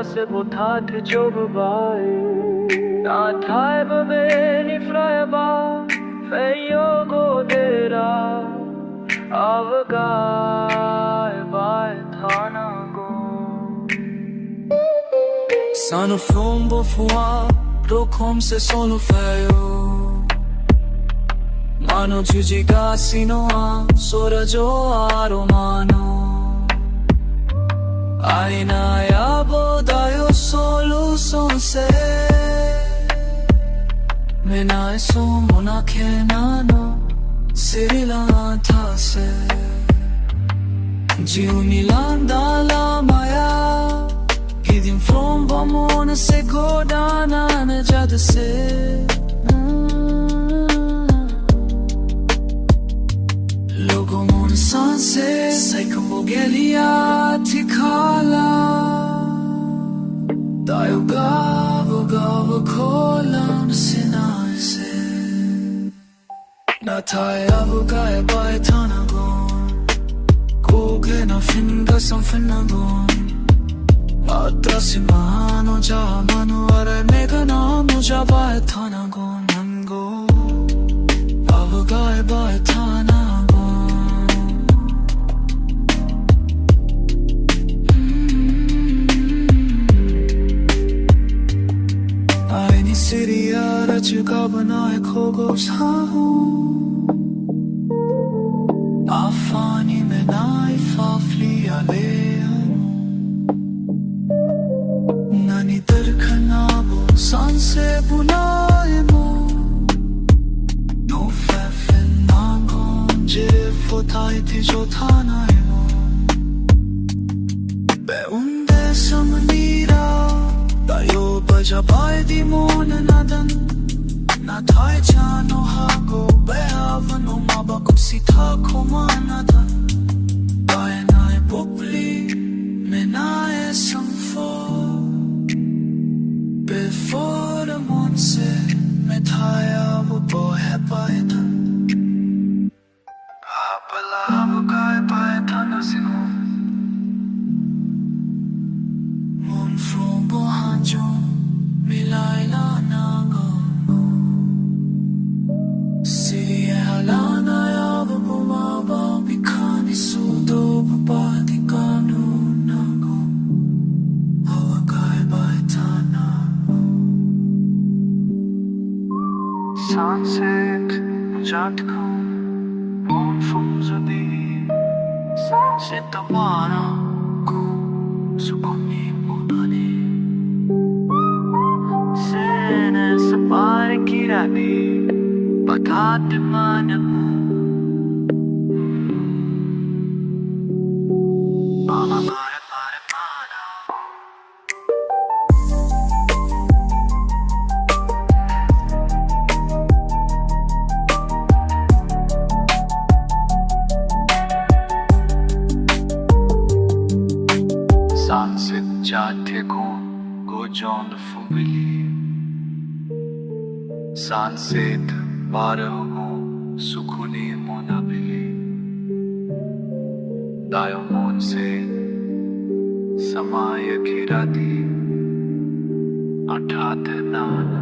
se botat jobai na thai ba meni fraba feyo go dera avgai bai thana go Sano from bofua prokom se solo feyo Mano jujiga sinoa sora jo aromano Aina ya bodayo solution se Mena so mona kenano sirila tha se Jiuni landa la maya Hidden from vamona se godana na jad se Sanse sai como gelia tikala Dayo gavo kola sinase Na thai abu kai bai thana gon Kogle na finga sam finna gon Atrasi mano ja manu are mega na muja bai thana gon nango Abu kai bai thana Syria rachuka banaye khogo sahu Afani mein nai fafli aleanu Nani darkhana bo sanse bulaye mo No fafen nangon je fotai thi jo thana mo Be unde samnira Dayo baja bai di mona nadan Na thai chano hago behavano maba kusi tha khoma nadan Bai nai popli menae samfo Before the monse me thaya wo bohe bai dan Apala wo kai bai thana sino Mon from bohanjo milai la nago Siria halana ya buma ba bikani sudo pati kanu nago Hawa kai bai thana Sunset jatko moon from zadi Sunset tamana ko sukuni mudani Sapare kirani batat manamu Mama mare mare mana Sunset jate ko go John the family Sunset baraho sukhuni monabili Dayo mon se samaya khirati Athat nana